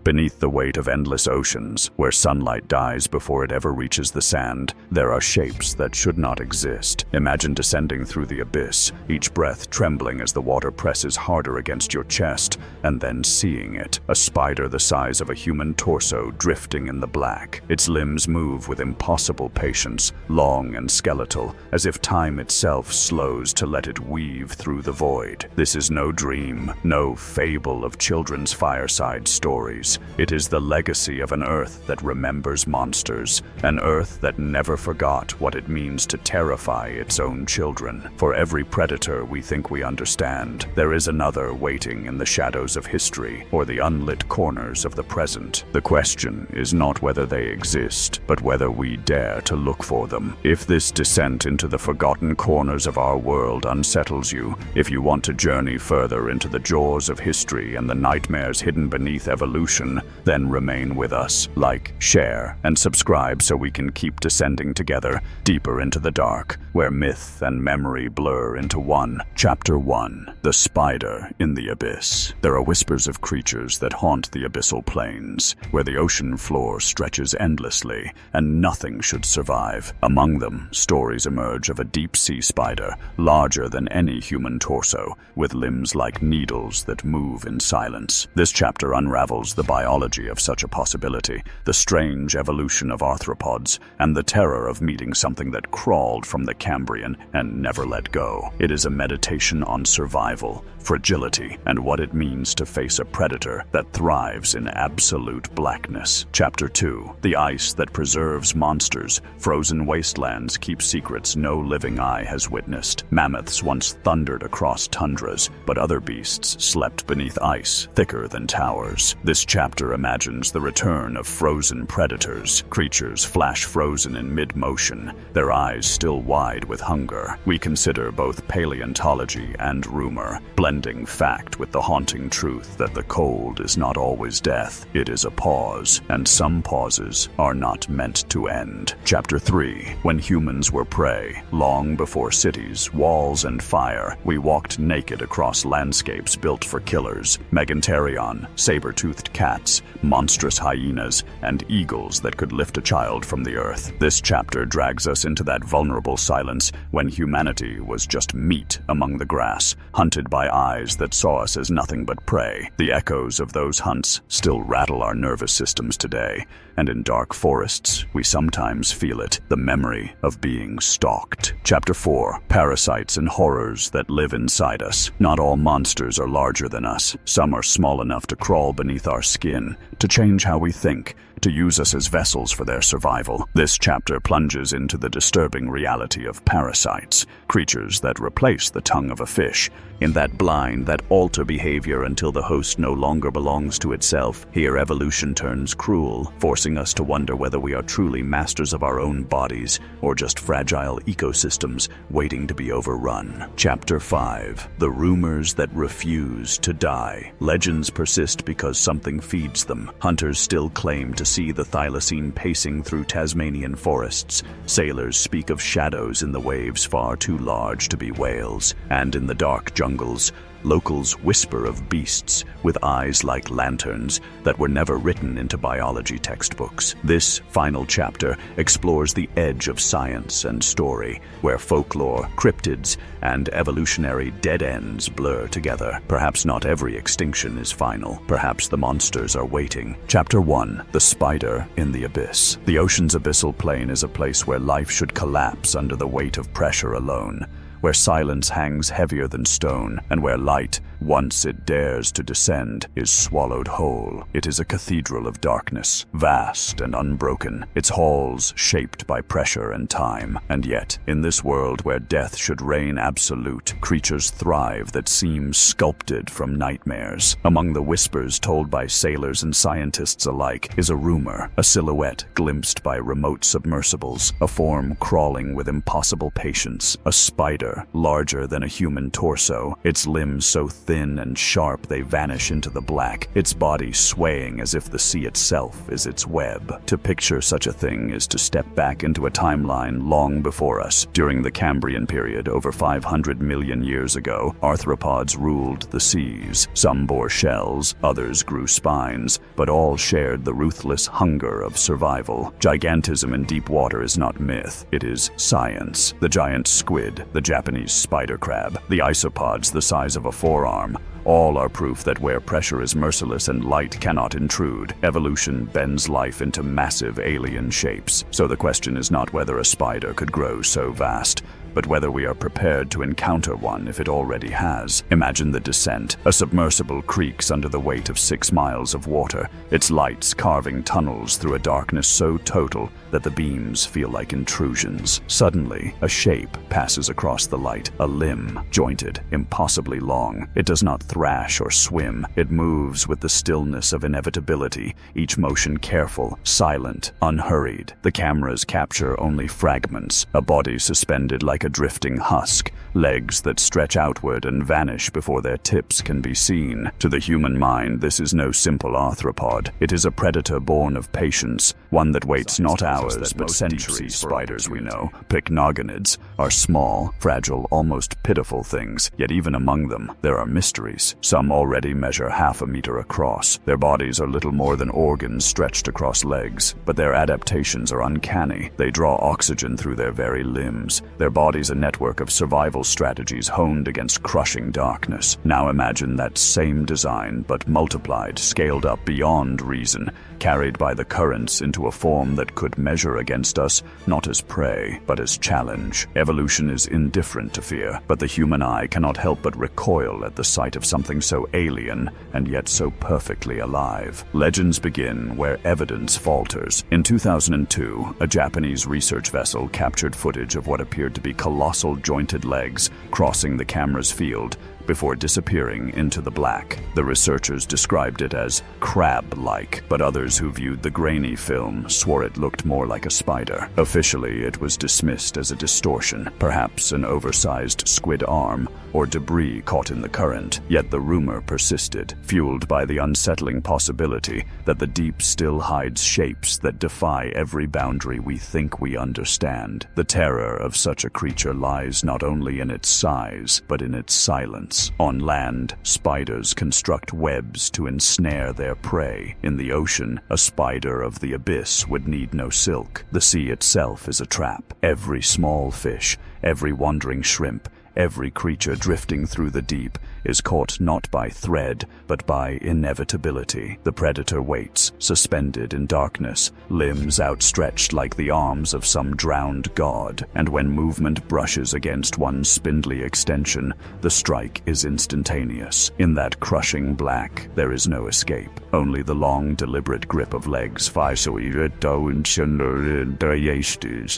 Beneath the weight of endless oceans, where sunlight dies before it ever reaches the sand, there are shapes that should not exist. Imagine descending through the abyss, each breath trembling as the water presses harder against your chest, and then seeing it, a spider the size of a human torso drifting in the black. Its limbs move with impossible patience, long and skeletal, as if time itself slows to let it weave through the void. This is no dream, no fable of children's fireside stories. It is the legacy of an Earth that remembers monsters, an Earth that never forgot what it means to terrify its own children. For every predator we think we understand, there is another waiting in the shadows of history or the unlit corners of the present. The question is not whether they exist, but whether we dare to look for them. If this descent into the forgotten corners of our world unsettles you, if you want to journey further into the jaws of history and the nightmares hidden beneath evolution, then remain with us. Like, share, and subscribe so we can keep descending together, deeper into the dark, where myth and memory blur into one. Chapter 1. The Spider in the Abyss. There are whispers of creatures that haunt the abyssal plains, where the ocean floor stretches endlessly, and nothing should survive. Among them, stories emerge of a deep-sea spider, larger than any human torso, with limbs like needles that move in silence. This chapter unravels the biology of such a possibility, the strange evolution of arthropods, and the terror of meeting something that crawled from the Cambrian and never let go. It is a meditation on survival, fragility, and what it means to face a predator that thrives in absolute blackness. Chapter 2. The Ice that Preserves Monsters. Frozen wastelands keep secrets no living eye has witnessed. Mammoths once thundered across tundras, but other beasts slept beneath ice, thicker than towers. This chapter imagines the return of frozen predators, creatures flash frozen in mid-motion, their eyes still wide with hunger. We consider both paleontology and rumor, blending fact with the haunting truth that the cold is not always death. It is a pause, and some pauses are not meant to end. Chapter 3. When humans were prey. Long before cities, walls, and fire, we walked naked across landscapes built for killers. Meganterion, saber-toothed cats, monstrous hyenas, and eagles that could lift a child from the earth. This chapter drags us into that vulnerable silence when humanity was just meat among the grass, hunted by eyes that saw us as nothing but prey. The echoes of those hunts still rattle our nervous systems today, and in dark forests, we sometimes feel it, the memory of being stalked. Chapter 4. Parasites and horrors that live inside us. Not all monsters are larger than us. Some are small enough to crawl beneath our skin, to change how we think, to use us as vessels for their survival. This chapter plunges into the disturbing reality of parasites, creatures that replace the tongue of a fish, in that blind, that alter behavior until the host no longer belongs to itself. Here evolution turns cruel, forcing us to wonder whether we are truly masters of our own bodies, or just fragile ecosystems waiting to be overrun. Chapter 5. The Rumors that Refuse to Die. Legends persist because something feeds them. Hunters still claim to see the thylacine pacing through Tasmanian forests. Sailors speak of shadows in the waves far too large to be whales. And in the dark jungles, locals whisper of beasts with eyes like lanterns that were never written into biology textbooks. This final chapter explores the edge of science and story, where folklore, cryptids, and evolutionary dead ends blur together. Perhaps not every extinction is final. Perhaps the monsters are waiting. Chapter 1. The Spider in the Abyss. The ocean's abyssal plain is a place where life should collapse under the weight of pressure alone, where silence hangs heavier than stone, and where light, once it dares to descend, is swallowed whole. It is a cathedral of darkness, vast and unbroken, its halls shaped by pressure and time. And yet, in this world where death should reign absolute, creatures thrive that seem sculpted from nightmares. Among the whispers told by sailors and scientists alike is a rumor, a silhouette glimpsed by remote submersibles, a form crawling with impossible patience, a spider spider, larger than a human torso, its limbs so thin and sharp they vanish into the black, its body swaying as if the sea itself is its web. To picture such a thing is to step back into a timeline long before us. During the Cambrian period, over 500 million years ago, arthropods ruled the seas. Some bore shells, others grew spines, but all shared the ruthless hunger of survival. Gigantism in deep water is not myth, it is science. The giant squid, the Japanese spider crab, the isopods the size of a forearm, all are proof that where pressure is merciless and light cannot intrude, evolution bends life into massive alien shapes. So the question is not whether a spider could grow so vast, but whether we are prepared to encounter one if it already has. Imagine the descent. A submersible creaks under the weight of 6 miles of water, its lights carving tunnels through a darkness so total that the beams feel like intrusions. Suddenly, a shape passes across the light, a limb, jointed, impossibly long. It does not thrash or swim. It moves with the stillness of inevitability, each motion careful, silent, unhurried. The cameras capture only fragments, a body suspended like a drifting husk, legs that stretch outward and vanish before their tips can be seen. To the human mind, this is no simple arthropod. It is a predator born of patience, one that waits not hours but centuries. Spiders we know, pycnogonids, are small, fragile, almost pitiful things, yet even among them, there are mysteries. Some already measure half a meter across. Their bodies are little more than organs stretched across legs, but their adaptations are uncanny. They draw oxygen through their very limbs. Their bodies a network of survival strategies honed against crushing darkness. Now imagine that same design, but multiplied, scaled up beyond reason, carried by the currents into a form that could measure against us, not as prey, but as challenge. Evolution is indifferent to fear, but the human eye cannot help but recoil at the sight of something so alien and yet so perfectly alive. Legends begin where evidence falters. In 2002, a Japanese research vessel captured footage of what appeared to be colossal jointed legs crossing the camera's field before disappearing into the black. The researchers described it as crab-like, but others who viewed the grainy film swore it looked more like a spider. Officially, it was dismissed as a distortion, perhaps an oversized squid arm or debris caught in the current. Yet the rumor persisted, fueled by the unsettling possibility that the deep still hides shapes that defy every boundary we think we understand. The terror of such a creature lies not only in its size, but in its silence. On land, spiders construct webs to ensnare their prey. In the ocean, a spider of the abyss would need no silk. The sea itself is a trap. Every small fish, every wandering shrimp, every creature drifting through the deep is caught not by thread, but by inevitability. The predator waits, suspended in darkness, limbs outstretched like the arms of some drowned god, and when movement brushes against one spindly extension, the strike is instantaneous. In that crushing black, there is no escape, only the long, deliberate grip of legs,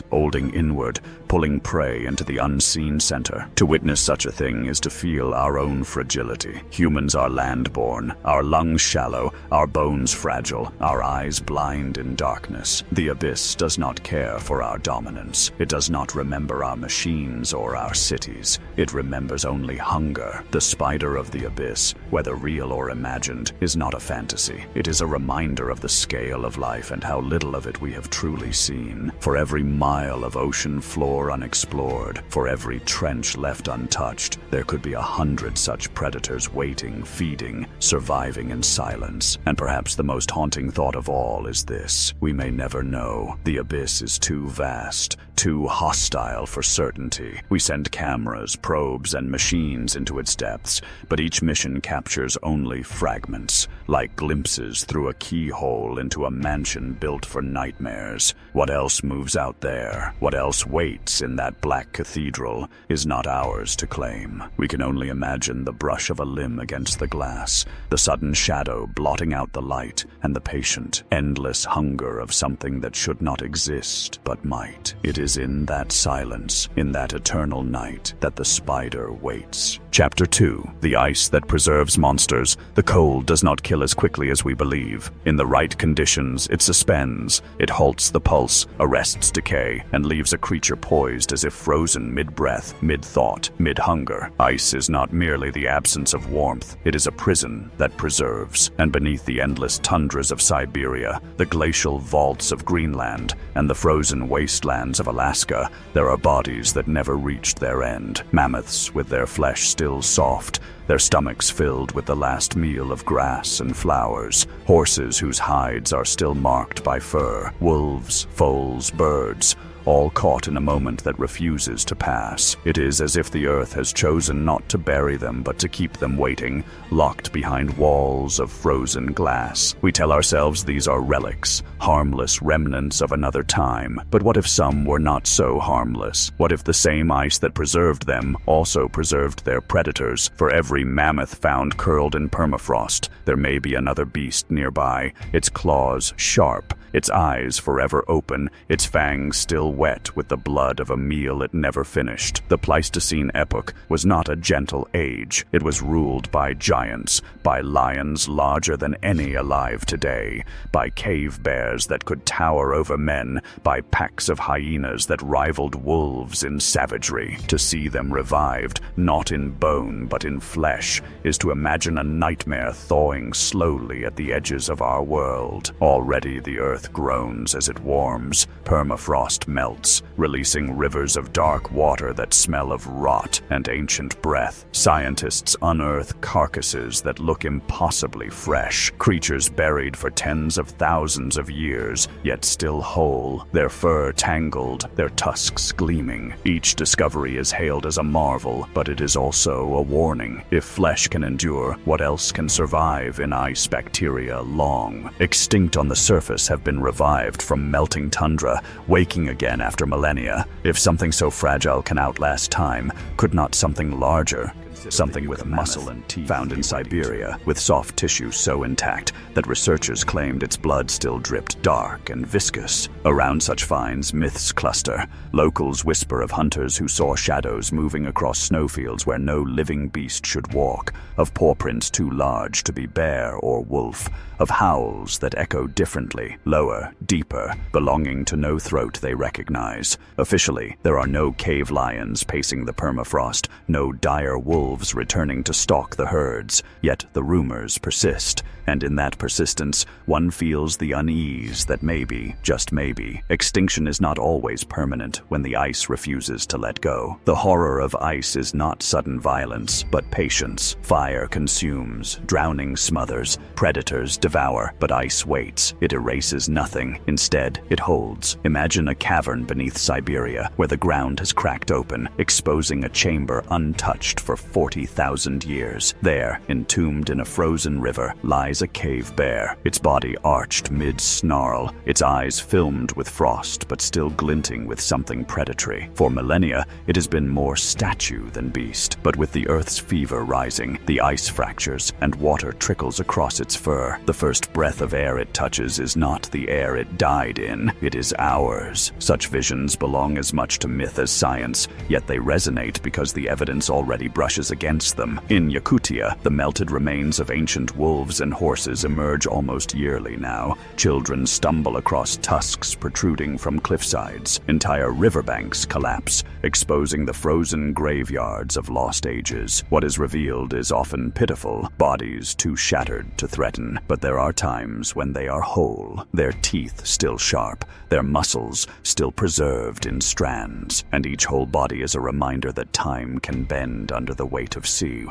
holding inward, pulling prey into the unseen center. To witness such a thing is to feel our own fragility. Humans are land-born, our lungs shallow, our bones fragile, our eyes blind in darkness. The abyss does not care for our dominance. It does not remember our machines or our cities. It remembers only hunger. The spider of the abyss, whether real or imagined, is not a fantasy. It is a reminder of the scale of life and how little of it we have truly seen. For every mile of ocean floor unexplored, for every trench left untouched, there could be 100 such predators waiting, feeding, surviving in silence. And perhaps the most haunting thought of all is this: we may never know. The abyss is too vast, too hostile for certainty. We send cameras, probes, and machines into its depths, but each mission captures only fragments, like glimpses through a keyhole into a mansion built for nightmares. What else moves out there? What else waits in that black cathedral is not ours to claim. We can only imagine the brush of a limb against the glass, the sudden shadow blotting out the light, and the patient, endless hunger of something that should not exist but might. It is in that silence, in that eternal night, that the spider waits. Chapter 2. The ice that preserves monsters. The cold does not kill as quickly as we believe. In the right conditions, it suspends. It halts the pulse, arrests decay, and leaves a creature poised as if frozen mid-breath, mid-thought, mid-hunger. Ice is not merely the absence of warmth. It is a prison that preserves. And beneath the endless tundras of Siberia, the glacial vaults of Greenland, and the frozen wastelands of Alaska, there are bodies that never reached their end. Mammoths with their flesh still soft, their stomachs filled with the last meal of grass and flowers. Horses whose hides are still marked by fur. Wolves, foals, birds, all caught in a moment that refuses to pass. It is as if the earth has chosen not to bury them, but to keep them waiting, locked behind walls of frozen glass. We tell ourselves these are relics, harmless remnants of another time. But what if some were not so harmless? What if the same ice that preserved them also preserved their predators? For every mammoth found curled in permafrost, there may be another beast nearby, its claws sharp, its eyes forever open, its fangs still wet with the blood of a meal it never finished. The Pleistocene epoch was not a gentle age. It was ruled by giants, by lions larger than any alive today, by cave bears that could tower over men, by packs of hyenas that rivaled wolves in savagery. To see them revived, not in bone but in flesh, is to imagine a nightmare thawing slowly at the edges of our world. Already the earth groans as it warms. Permafrost melts, releasing rivers of dark water that smell of rot and ancient breath. Scientists unearth carcasses that look impossibly fresh, creatures buried for tens of thousands of years, yet still whole, their fur tangled, their tusks gleaming. Each discovery is hailed as a marvel, but it is also a warning. If flesh can endure, what else can survive in ice bacteria long? Extinct on the surface have been revived from melting tundra, waking again after millennia. If something so fragile can outlast time, could not something larger, something with muscle and teeth, found in Siberia, with soft tissue so intact that researchers claimed its blood still dripped dark and viscous? Around such finds, myths cluster. Locals whisper of hunters who saw shadows moving across snowfields where no living beast should walk, of paw prints too large to be bear or wolf, of howls that echo differently, lower, deeper, belonging to no throat they recognize. Officially, there are no cave lions pacing the permafrost, no dire wolves returning to stalk the herds, yet the rumors persist, and in that persistence, one feels the unease that maybe, just maybe, extinction is not always permanent when the ice refuses to let go. The horror of ice is not sudden violence, but patience. Fire consumes, drowning smothers, predators devour, but ice waits. It erases nothing. Instead, it holds. Imagine a cavern beneath Siberia, where the ground has cracked open, exposing a chamber untouched for 40,000 years. There, entombed in a frozen river, lies a cave bear, its body arched mid-snarl, its eyes filmed with frost but still glinting with something predatory. For millennia, it has been more statue than beast, but with the Earth's fever rising, the ice fractures and water trickles across its fur. The first breath of air it touches is not the air it died in, it is ours. Such visions belong as much to myth as science, yet they resonate because the evidence already brushes against them. In Yakutia, the melted remains of ancient wolves and horses emerge almost yearly now. Children stumble across tusks protruding from cliffsides. Entire riverbanks collapse, exposing the frozen graveyards of lost ages. What is revealed is often pitiful, bodies too shattered to threaten, but there are times when they are whole, their teeth still sharp, their muscles still preserved in strands, and each whole body is a reminder that time can bend under the weight of sea.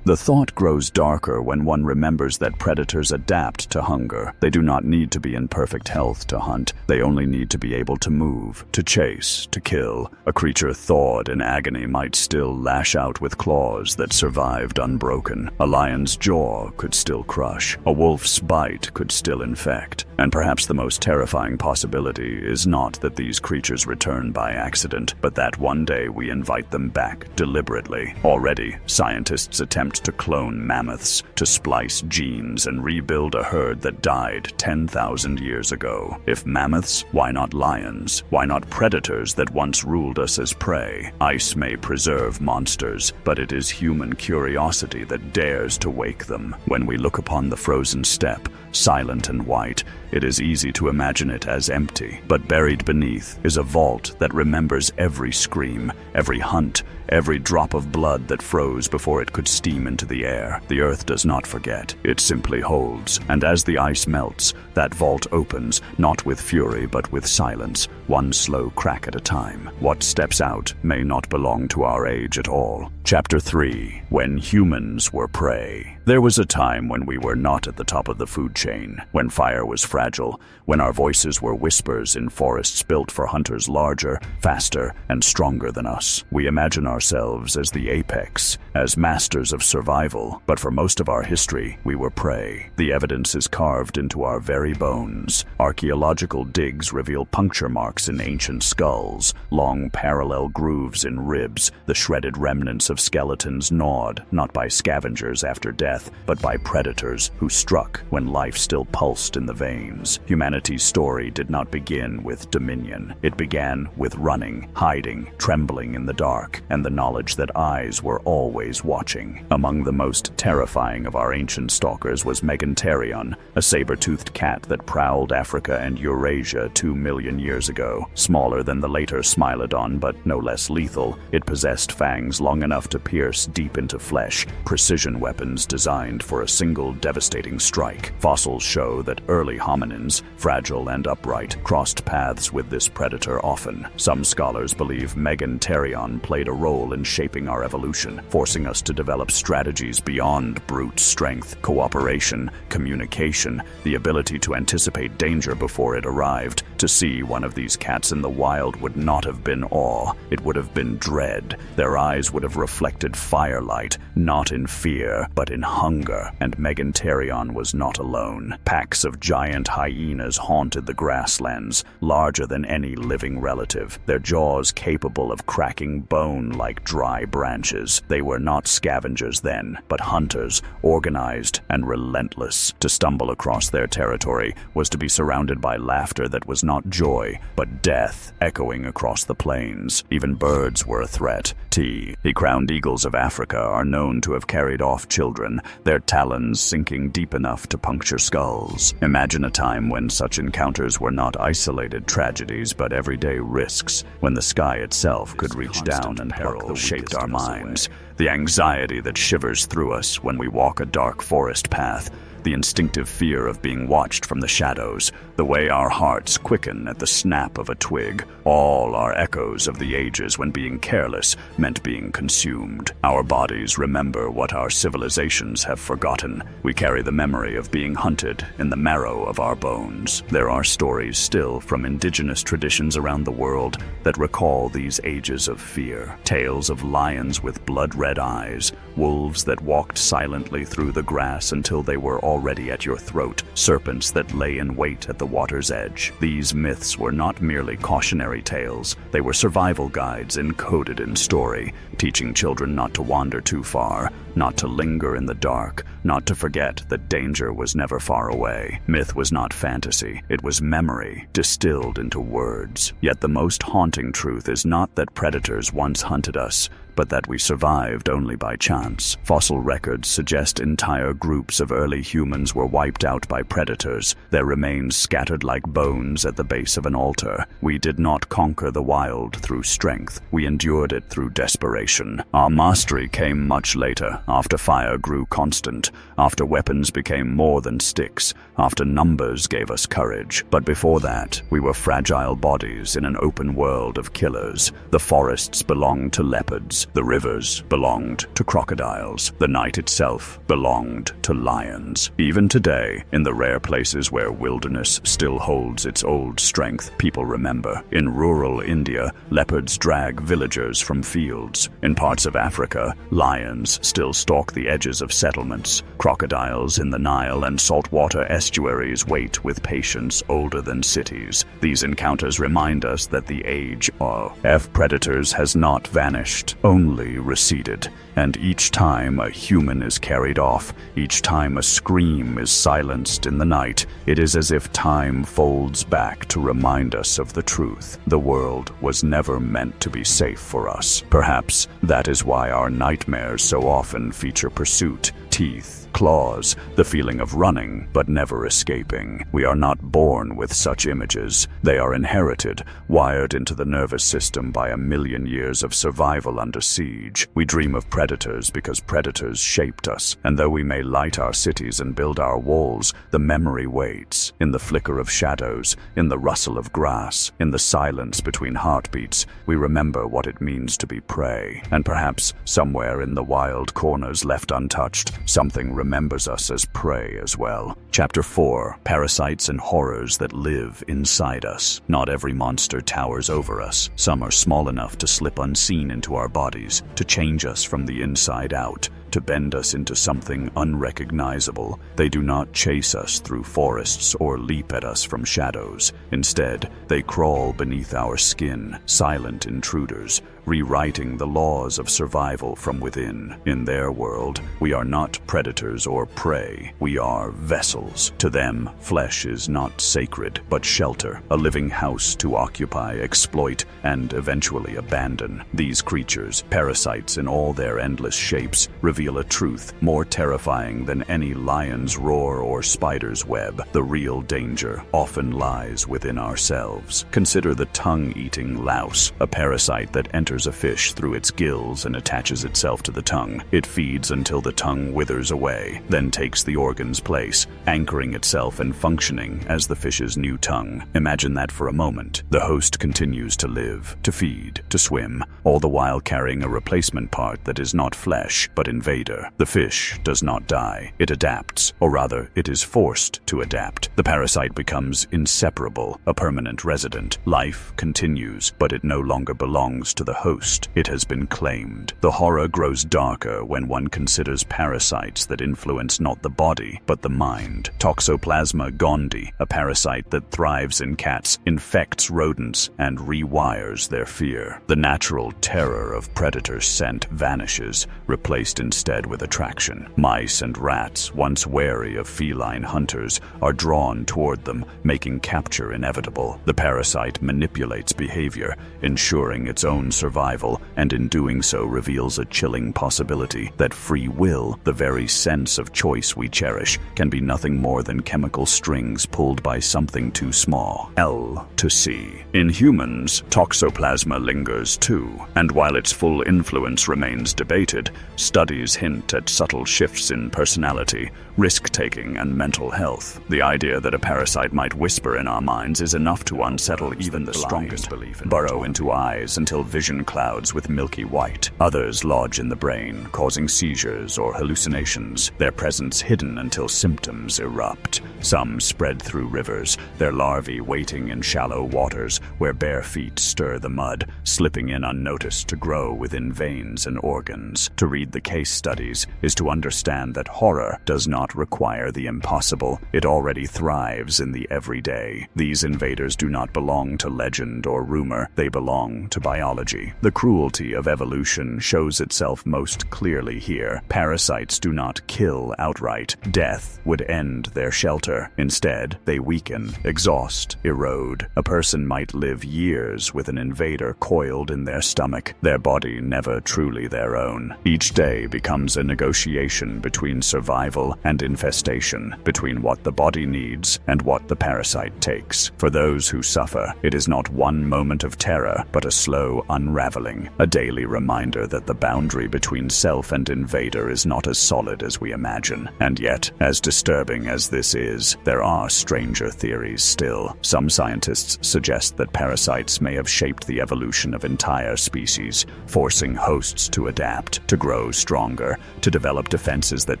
The thought grows darker when one remembers that predators adapt to hunger. They do not need to be in perfect health to hunt. They only need to be able to move, to chase, to kill. A creature thawed in agony might still lash out with claws that survived unbroken. A lion's jaw could still crush. A wolf's bite could still infect. And perhaps the most terrifying possibility is not that these creatures return by accident, but that one day we invite them back deliberately. Already, scientists attempt to clone mammoths, to splice genes and rebuild a herd that died 10,000 years ago. If mammoths, why not lions? Why not predators that once ruled us as prey? Ice may preserve monsters, but it is human curiosity that dares to wake them. When we look upon the frozen steppe, silent and white, it is easy to imagine it as empty, but buried beneath is a vault that remembers every scream, every hunt, every drop of blood that froze before it could steam into the air. The earth does not forget, it simply holds, and as the ice melts, that vault opens, not with fury but with silence, one slow crack at a time. What steps out may not belong to our age at all. Chapter 3. When humans were prey. There was a time when we were not at the top of the food chain, when fire was fragile, when our voices were whispers in forests built for hunters larger, faster, and stronger than us. We imagine ourselves as the apex, as masters of survival, but for most of our history, we were prey. The evidence is carved into our very bones. Archaeological digs reveal puncture marks in ancient skulls, long parallel grooves in ribs, the shredded remnants of skeletons gnawed, not by scavengers after death, but by predators who struck when life still pulsed in the veins. Humanity's story did not begin with dominion. It began with running, hiding, trembling in the dark, and the knowledge that eyes were always watching. Among the most terrifying of our ancient stalkers was Meganterion, a saber-toothed cat that prowled Africa and Eurasia 2 million years ago. Smaller than the later Smilodon, but no less lethal, it possessed fangs long enough to pierce deep into flesh, precision weapons designed for a single devastating strike. Fossils show that early hominins, fragile and upright, crossed paths with this predator often. Some scholars believe Meganterion played a role in shaping our evolution, forcing us to develop strategies beyond brute strength, cooperation, communication, the ability to anticipate danger before it arrived. To see one of these cats in the wild would not have been awe, it would have been dread. Their eyes would have reflected firelight, not in fear, but in hunger, and Meganterion was not alone. Packs of giant hyenas haunted the grasslands, larger than any living relative, their jaws capable of cracking bone like dry branches. They were not scavengers then, but hunters, organized and relentless. To stumble across their territory was to be surrounded by laughter that was not joy, but death, echoing across the plains. Even birds were a threat. The crowned eagles of Africa are known to have carried off children, their talons sinking deep enough to puncture skulls. Imagine a time when such encounters were not isolated tragedies but everyday risks, when the sky itself could reach down and pluck the shaped our minds. The anxiety that shivers through us when we walk a dark forest path, the instinctive fear of being watched from the shadows, the way our hearts quicken at the snap of a twig, all are echoes of the ages when being careless meant being consumed. Our bodies remember what our civilizations have forgotten. We carry the memory of being hunted in the marrow of our bones. There are stories still from indigenous traditions around the world that recall these ages of fear. Tales of lions with blood-red eyes, wolves that walked silently through the grass until they were already at your throat, serpents that lay in wait at the water's edge. These myths were not merely cautionary tales, they were survival guides encoded in story, teaching children not to wander too far, not to linger in the dark, not to forget that danger was never far away. Myth was not fantasy, it was memory, distilled into words. Yet the most haunting truth is not that predators once hunted us, but that we survived only by chance. Fossil records suggest entire groups of early humans were wiped out by predators, their remains scattered like bones at the base of an altar. We did not conquer the wild through strength, we endured it through desperation. Our mastery came much later, after fire grew constant, after weapons became more than sticks, after numbers gave us courage. But before that, we were fragile bodies in an open world of killers. The forests belonged to leopards, the rivers belonged to crocodiles, the night itself belonged to lions. Even today, in the rare places where wilderness still holds its old strength, people remember. In rural India, leopards drag villagers from fields. In parts of Africa, lions still stalk the edges of settlements, us. Crocodiles in the Nile and saltwater estuaries wait with patience older than cities. These encounters remind us that the age of predators has not vanished, only receded. And each time a human is carried off, each time a scream is silenced in the night, it is as if time folds back to remind us of the truth. The world was never meant to be safe for us. Perhaps that is why our nightmares so often feature pursuit, teeth, claws, the feeling of running but never escaping. We are not born with such images. They are inherited, wired into the nervous system by 1,000,000 years of survival under siege. We dream of predators because predators shaped us, and though we may light our cities and build our walls, the memory waits. In the flicker of shadows, in the rustle of grass, in the silence between heartbeats, we remember what it means to be prey. And perhaps somewhere in the wild corners left untouched, something remembers us as prey as well. Chapter 4. Parasites and horrors that live inside us. Not every monster towers over us. Some are small enough to slip unseen into our bodies, to change us from the inside out, to bend us into something unrecognizable. They do not chase us through forests or leap at us from shadows. Instead, they crawl beneath our skin, silent intruders, rewriting the laws of survival from within. In their world, we are not predators or prey. We are vessels. To them, flesh is not sacred, but shelter, a living house to occupy, exploit, and eventually abandon. These creatures, parasites in all their endless shapes, reveal a truth more terrifying than any lion's roar or spider's web. The real danger often lies within ourselves. Consider the tongue-eating louse, a parasite that enters a fish through its gills and attaches itself to the tongue. It feeds until the tongue withers away, then takes the organ's place, anchoring itself and functioning as the fish's new tongue. Imagine that for a moment. The host continues to live, to feed, to swim, all the while carrying a replacement part that is not flesh, but invader. The fish does not die. It adapts, or rather, it is forced to adapt. The parasite becomes inseparable, a permanent resident. Life continues, but it no longer belongs to the host. It has been claimed. The horror grows darker when one considers parasites that influence not the body, but the mind. Toxoplasma gondii, a parasite that thrives in cats, infects rodents, and rewires their fear. The natural terror of predator scent vanishes, replaced instead with attraction. Mice and rats, once wary of feline hunters, are drawn toward them, making capture inevitable. The parasite manipulates behavior, ensuring its own survival, and in doing so reveals a chilling possibility that free will, the very sense of choice we cherish, can be nothing more than chemical strings pulled by something too small. L to C. In humans, toxoplasma lingers too, and while its full influence remains debated, studies hint at subtle shifts in personality, risk-taking, and mental health. The idea that a parasite might whisper in our minds is enough to unsettle even the strongest belief. Burrow into eyes until vision clouds with milky white. Others lodge in the brain, causing seizures or hallucinations, their presence hidden until symptoms erupt. Some spread through rivers, their larvae waiting in shallow waters where bare feet stir the mud, slipping in unnoticed to grow within veins and organs. To read the case studies is to understand that horror does not require the impossible. It already thrives in the everyday. These invaders do not belong to legend or rumor. They belong to biology. The cruelty of evolution shows itself most clearly here. Parasites do not kill outright. Death would end their shelter. Instead, they weaken, exhaust, erode. A person might live years with an invader coiled in their stomach, their body never truly their own. Each day becomes a negotiation between survival and infestation, between what the body needs and what the parasite takes. For those who suffer, it is not one moment of terror, but a slow unraveling, a daily reminder that the boundary between self and invader is not as solid as we imagine. And yet, as disturbing as this is, there are stranger theories still. Some scientists suggest that parasites may have shaped the evolution of entire species, forcing hosts to adapt, to grow stronger stronger, to develop defenses that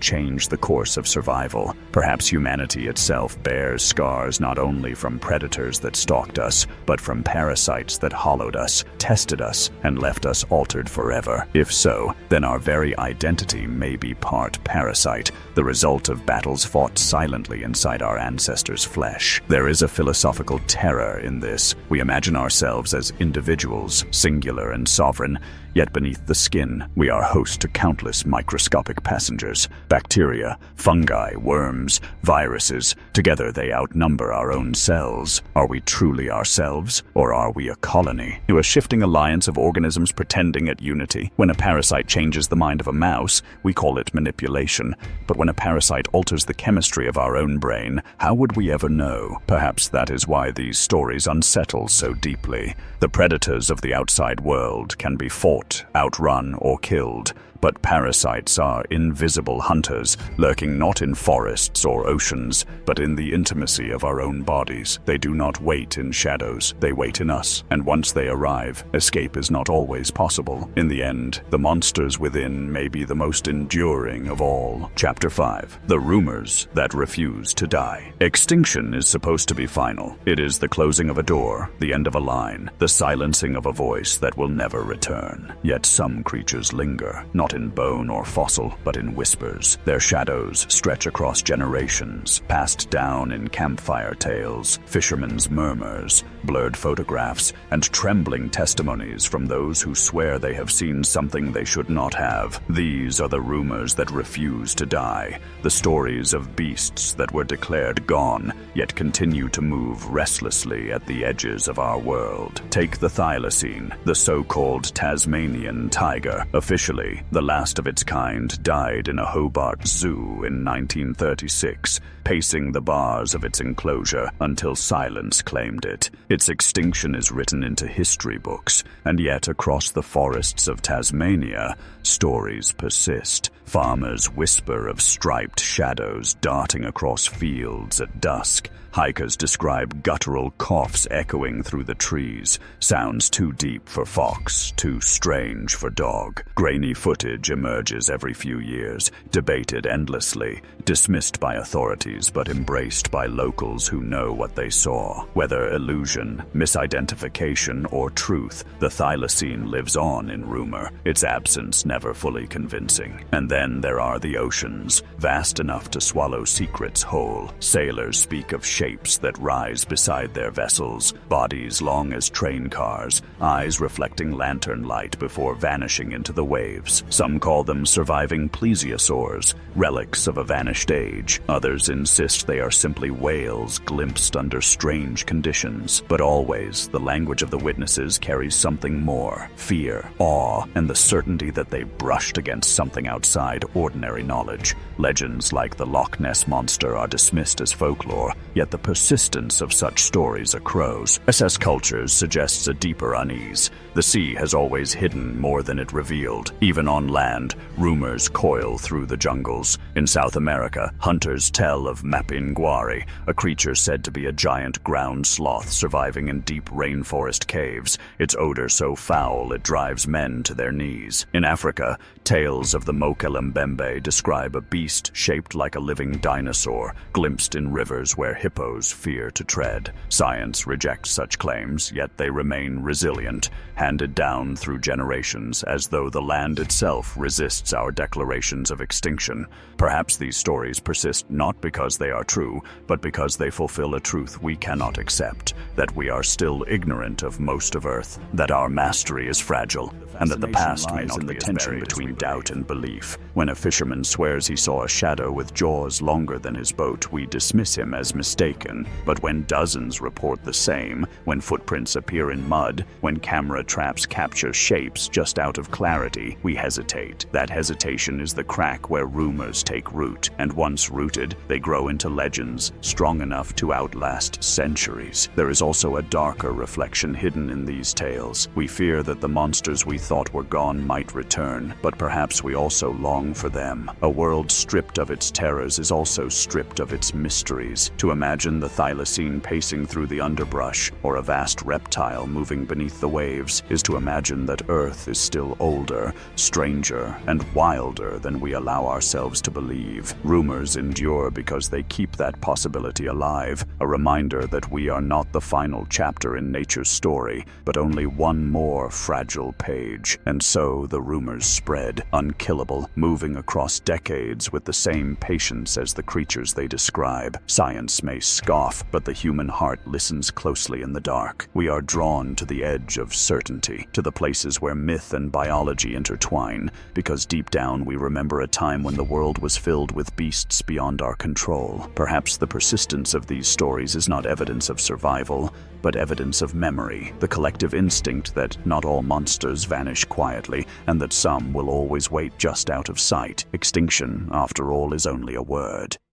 change the course of survival. Perhaps humanity itself bears scars not only from predators that stalked us, but from parasites that hollowed us, tested us, and left us altered forever. If so, then our very identity may be part parasite, the result of battles fought silently inside our ancestors' flesh. There is a philosophical terror in this. We imagine ourselves as individuals, singular and sovereign, yet beneath the skin, we are host to countless microscopic passengers. Bacteria, fungi, worms, viruses. Together they outnumber our own cells. Are we truly ourselves, or are we a colony? To a shifting alliance of organisms pretending at unity. When a parasite changes the mind of a mouse, we call it manipulation. But when a parasite alters the chemistry of our own brain, how would we ever know? Perhaps that is why these stories unsettle so deeply. The predators of the outside world can be fought, outrun, or killed. But parasites are invisible hunters, lurking not in forests or oceans, but in the intimacy of our own bodies. They do not wait in shadows, they wait in us, and once they arrive, escape is not always possible. In the end, the monsters within may be the most enduring of all. Chapter 5. The Rumors That Refuse to Die. Extinction is supposed to be final. It is the closing of a door, the end of a line, the silencing of a voice that will never return. Yet some creatures linger, not in bone or fossil, but in whispers. Their shadows stretch across generations, passed down in campfire tales, fishermen's murmurs, blurred photographs, and trembling testimonies from those who swear they have seen something they should not have. These are the rumors that refuse to die, the stories of beasts that were declared gone, yet continue to move restlessly at the edges of our world. Take the thylacine, the so-called Tasmanian tiger. Officially, the last of its kind died in a Hobart zoo in 1936, pacing the bars of its enclosure until silence claimed it. Its extinction is written into history books, and yet across the forests of Tasmania, stories persist. Farmers whisper of striped shadows darting across fields at dusk. Hikers describe guttural coughs echoing through the trees, sounds too deep for fox, too strange for dog. Grainy footage emerges every few years, debated endlessly, dismissed by authorities but embraced by locals who know what they saw. Whether illusion, misidentification, or truth, the thylacine lives on in rumor, its absence never fully convincing. And then there are the oceans, vast enough to swallow secrets whole. Sailors speak of shapes that rise beside their vessels, bodies long as train cars, eyes reflecting lantern light before vanishing into the waves. Some call them surviving plesiosaurs, relics of a vanished age. Others insist they are simply whales glimpsed under strange conditions. But always, the language of the witnesses carries something more: fear, awe, and the certainty that they brushed against something outside ordinary knowledge. Legends like the Loch Ness Monster are dismissed as folklore, yet the persistence of such stories accrues. SS cultures suggests a deeper unease. The sea has always hidden more than it revealed. Even on land, rumors coil through the jungles. In South America, hunters tell of Mapinguari, a creature said to be a giant ground sloth surviving in deep rainforest caves, its odor so foul it drives men to their knees. In Africa, tales of the Mokelembembe describe a beast shaped like a living dinosaur, glimpsed in rivers where hippos fear to tread. Science rejects such claims, yet they remain resilient, handed down through generations as though the land itself resists our declarations of extinction. Perhaps these stories persist not because they are true, but because they fulfill a truth we cannot accept, that we are still ignorant of most of Earth, that our mastery is fragile, and that the past may not be the tension between doubt and belief. When a fisherman swears he saw a shadow with jaws longer than his boat, we dismiss him as mistaken. But when dozens report the same, when footprints appear in mud, when camera traps capture shapes just out of clarity, we hesitate. That hesitation is the crack where rumors take root, and once rooted, they grow into legends strong enough to outlast centuries. There is also a darker reflection hidden in these tales. We fear that the monsters we thought were gone might return, but perhaps perhaps we also long for them. A world stripped of its terrors is also stripped of its mysteries. To imagine the thylacine pacing through the underbrush, or a vast reptile moving beneath the waves, is to imagine that Earth is still older, stranger, and wilder than we allow ourselves to believe. Rumors endure because they keep that possibility alive, a reminder that we are not the final chapter in nature's story, but only one more fragile page. And so the rumors spread, unkillable, moving across decades with the same patience as the creatures they describe. Science may scoff, but the human heart listens closely in the dark. We are drawn to the edge of certainty, to the places where myth and biology intertwine, because deep down we remember a time when the world was filled with beasts beyond our control. Perhaps the persistence of these stories is not evidence of survival, but evidence of memory, the collective instinct that not all monsters vanish quietly, and that some will always wait just out of sight. Extinction, after all, is only a word.